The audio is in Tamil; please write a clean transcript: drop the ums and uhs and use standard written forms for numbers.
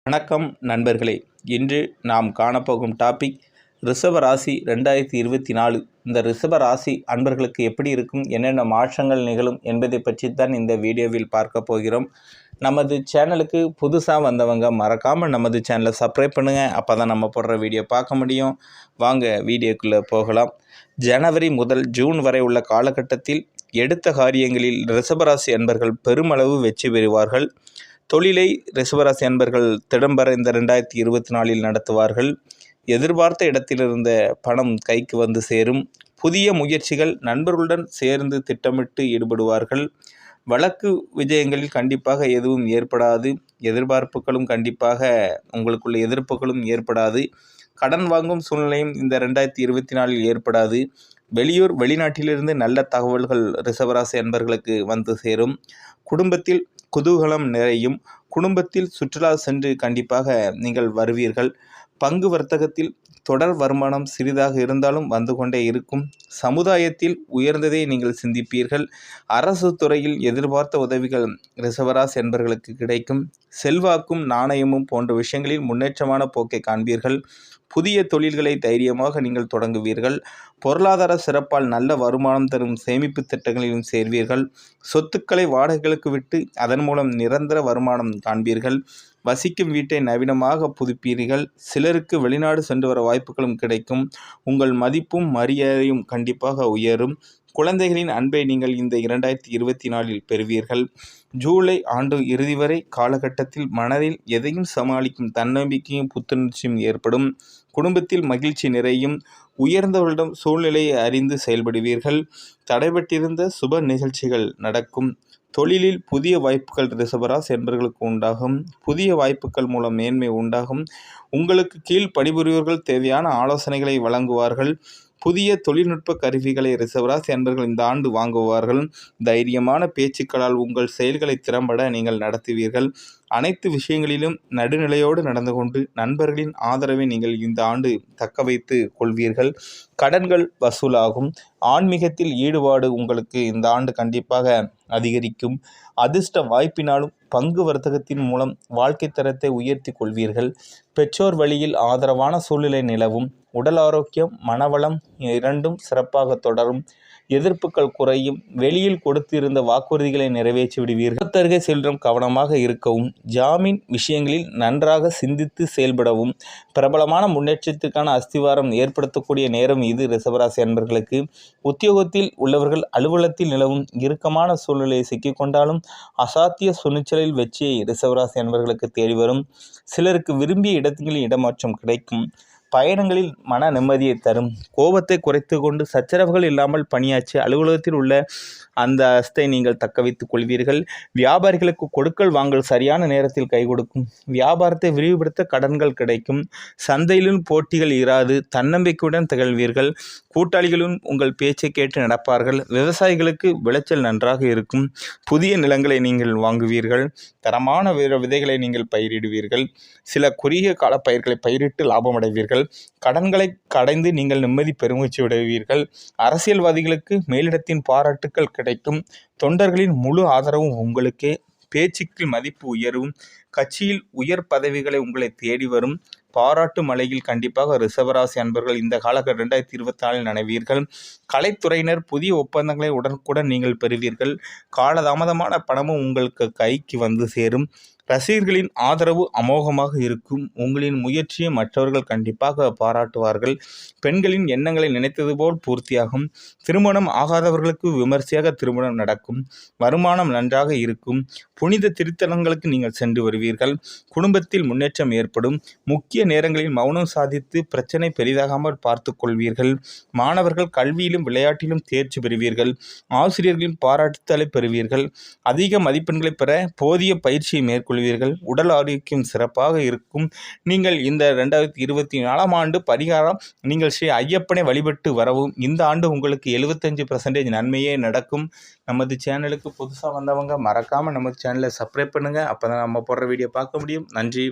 வணக்கம் நண்பர்களே. இன்று நாம் காணப்போகும் டாபிக் ரிஷப ராசி 2024. இந்த ரிஷப ராசி அன்பர்களுக்கு எப்படி இருக்கும், என்னென்ன மாற்றங்கள் நிகழும் என்பதை பற்றி தான் இந்த வீடியோவில் பார்க்க போகிறோம். நமது சேனலுக்கு புதுசாக வந்தவங்க மறக்காமல் நமது சேனலை சப்ஸ்கிரைப் பண்ணுங்கள். அப்போ தான் நம்ம போடுற வீடியோ பார்க்க முடியும். வாங்க வீடியோக்குள்ளே போகலாம். ஜனவரி முதல் ஜூன் வரை உள்ள காலகட்டத்தில் எடுத்த காரியங்களில் ரிஷபராசி அன்பர்கள் பெருமளவு வெற்றி பெறுவார்கள். தொழிலை ரிஷபராசி அன்பர்கள் திடம்பெற இந்த 2024 நடத்துவார்கள். எதிர்பார்த்த இடத்திலிருந்த பணம் கைக்கு வந்து சேரும். புதிய முயற்சிகள் நண்பர்களுடன் சேர்ந்து திட்டமிட்டு ஈடுபடுவார்கள். வழக்கு விஜயங்களில் கண்டிப்பாக எதுவும் ஏற்படாது. எதிர்பார்ப்புகளும் கண்டிப்பாக உங்களுக்குள்ள எதிர்ப்புகளும் ஏற்படாது. கடன் வாங்கும் சூழ்நிலையும் இந்த 2024 ஏற்படாது. வெளியூர் வெளிநாட்டிலிருந்து நல்ல தகவல்கள் ரிஷபராசி அன்பர்களுக்கு வந்து சேரும். குடும்பத்தில் குதூகலம் நிறையும். குடும்பத்தில் சுற்றுலா சென்று கண்டிப்பாக நீங்கள் வருவீர்கள். பங்கு வர்த்தகத்தில் தொடர் வருமானம் சிறிதாக இருந்தாலும் வந்து கொண்டே இருக்கும். சமுதாயத்தில் உயர்ந்ததை நீங்கள் சிந்திப்பீர்கள். அரசு துறையில் எதிர்பார்த்த உதவிகள் ரிஷபராசி என்பவர்களுக்கு கிடைக்கும். செல்வாக்கும் நாணயமும் போன்ற விஷயங்களில் முன்னேற்றமான போக்கை காண்பீர்கள். புதிய தொழில்களை தைரியமாக நீங்கள் தொடங்குவீர்கள். பொருளாதார சிறப்பால் நல்ல வருமானம் தரும் சேமிப்பு திட்டங்களிலும் சேர்வீர்கள். சொத்துக்களை வாடகைகளுக்கு விட்டு அதன் மூலம் நிரந்தர வருமானம் காண்பீர்கள். வசிக்கும் வீட்டை நவீனமாக புதுப்பீர்கள். சிலருக்கு வெளிநாடு சென்று வர வாய்ப்புகளும் கிடைக்கும். உங்கள் மதிப்பும் மரியாதையும் கண்டிப்பாக உயரும். குழந்தைகளின் அன்பை நீங்கள் இந்த 2024 பெறுவீர்கள். ஜூலை ஆண்டு இறுதி வரை காலகட்டத்தில் மனதில் எதையும் சமாளிக்கும் தன்னம்பிக்கையும் புத்துணர்ச்சியும் ஏற்படும். குடும்பத்தில் மகிழ்ச்சி நிறையும். உயர்ந்தவர்களிடம் சூழ்நிலையை அறிந்து செயல்படுவீர்கள். தடைபட்டிருந்த சுப நிகழ்ச்சிகள் நடக்கும். தொழிலில் புதிய வாய்ப்புகள் ரிஷபராசி என்பவர்களுக்கு உண்டாகும். புதிய வாய்ப்புகள் மூலம் மேன்மை உண்டாகும். உங்களுக்கு கீழ் பணிபுரிவர்கள் தேவையான ஆலோசனைகளை வழங்குவார்கள். புதிய தொழில்நுட்ப கருவிகளை ரிஷபராசி அன்பர்கள் இந்த ஆண்டு வாங்குவார்கள். தைரியமான பேச்சுக்களால் உங்கள் செயல்களை திறம்பட நீங்கள் நடத்துவீர்கள். அனைத்து விஷயங்களிலும் நடுநிலையோடு நடந்து கொண்டு நண்பர்களின் ஆதரவை நீங்கள் இந்த ஆண்டு தக்க வைத்து கொள்வீர்கள். கடன்கள் வசூலாகும். ஆன்மீகத்தில் ஈடுபாடு உங்களுக்கு இந்த ஆண்டு கண்டிப்பாக அதிகரிக்கும். அதிர்ஷ்ட வாய்ப்பினாலும் பங்கு வர்த்தகத்தின் மூலம் வாழ்க்கை தரத்தை உயர்த்தி கொள்வீர்கள். பெற்றோர் வழியில் ஆதரவான சூழ்நிலை நிலவும். உடல் ஆரோக்கியம் மனவளம் இரண்டும் சிறப்பாக தொடரும். எதிர்ப்புகள் குறையும். வெளியில் கொடுத்திருந்த வாக்குறுதிகளை நிறைவேற்றி விடுவீர்கள். தருகை செல்லும் கவனமாக இருக்கவும். ஜாமீன் விஷயங்களில் நன்றாக சிந்தித்து செயல்படவும். பிரபலமான முன்னேற்றத்திற்கான அஸ்திவாரம் ஏற்படுத்தக்கூடிய நேரம் இது ரிஷபராசி அன்பர்களுக்கு. உத்தியோகத்தில் உள்ளவர்கள் அலுவலகத்தில் நிலவும் இறுக்கமான சூழ்நிலையை சிக்கிக்கொண்டாலும் அசாத்திய துணிச்சலில் வெற்றியை ரிஷபராசி அன்பர்களுக்கு தேடி வரும். சிலருக்கு விரும்பிய இடங்களில் இடமாற்றம் கிடைக்கும். பயணங்களில் மன நிம்மதியை தரும். கோபத்தை குறைத்து கொண்டு சச்சரவுகள் இல்லாமல் பணியாற்றி அலுவலகத்தில் உள்ள அந்த அஸ்தை நீங்கள் தக்க வைத்துக் கொள்வீர்கள். வியாபாரிகளுக்கு கொடுக்கல் வாங்கல் சரியான நேரத்தில் கை கொடுக்கும். வியாபாரத்தை விரிவுபடுத்த கடன்கள் கிடைக்கும். சந்தையிலும் போட்டிகள் இராது. தன்னம்பிக்கையுடன் திகழ்வீர்கள். கூட்டாளிகளும் உங்கள் பேச்சை கேட்டு நடப்பார்கள். விவசாயிகளுக்கு விளைச்சல் நன்றாக இருக்கும். புதிய நிலங்களை நீங்கள் வாங்குவீர்கள். தரமான விதைகளை நீங்கள் பயிரிடுவீர்கள். சில குறுகிய கால பயிர்களை பயிரிட்டு லாபம் அடைவீர்கள். கடன்களை கடைந்து நீங்கள் நிம்மதி பெருமூச்சு விடுவீர்கள். அரசியல்வாதிகளுக்கு மேலிடத்தின் பாராட்டுக்கள் கிடைக்கும். தொண்டர்களின் முழு ஆதரவும் உங்களுக்கே. பேச்சுக்கு மதிப்பு உயரும். கட்சியில் உயர் பதவிகளை உங்களை தேடி வரும். பாராட்டு மலையில் கண்டிப்பாக ரிஷபராசி அன்பர்கள் இந்த காலகட்டம் 2024 நனைவீர்கள். கலைத்துறையினர் புதிய ஒப்பந்தங்களை உடனுக்குடன் நீங்கள் பெறுவீர்கள். காலதாமதமான பணமும் உங்களுக்கு கைக்கு வந்து சேரும். ரசிகர்களின் ஆதரவு அமோகமாக இருக்கும். உங்களின் முயற்சியை மற்றவர்கள் கண்டிப்பாக பாராட்டுவார்கள். பெண்களின் எண்ணங்களை நினைத்தது போல் பூர்த்தியாகும். திருமணம் ஆகாதவர்களுக்கு விமர்சையாக திருமணம் நடக்கும். வருமானம் நன்றாக இருக்கும். புனித திருத்தலங்களுக்கு நீங்கள் சென்று வருவீர்கள். குடும்பத்தில் முன்னேற்றம் ஏற்படும். முக்கிய நேரங்களில் மௌனம் சாதித்து பிரச்சனை பெரிதாகாமல் பார்த்து கொள்வீர்கள். மாணவர்கள் கல்வியிலும் விளையாட்டிலும் தேர்ச்சி பெறுவீர்கள். ஆசிரியர்களின் பாராட்டுதலை பெறுவீர்கள். அதிக மதிப்பெண்களை பெற போதிய பயிற்சியை மேற்கொள்வீர்கள். உடல் ஆரோக்கியம் சிறப்பாக இருக்கும். நீங்கள் இந்த 2024 ஆண்டு பரிகாரம் நீங்கள் ஸ்ரீ ஐயப்பனை வழிபட்டு வரவும். இந்த ஆண்டு உங்களுக்கு 75% நன்மையே நடக்கும். நமது சேனலுக்கு புதுசாக வந்தவங்க மறக்காமல் நமது சேனலை சப்ஸ்கிரைப் பண்ணுங்கள். அப்போ தான் நம்ம போடுற வீடியோ பார்க்க முடியும். நன்றி.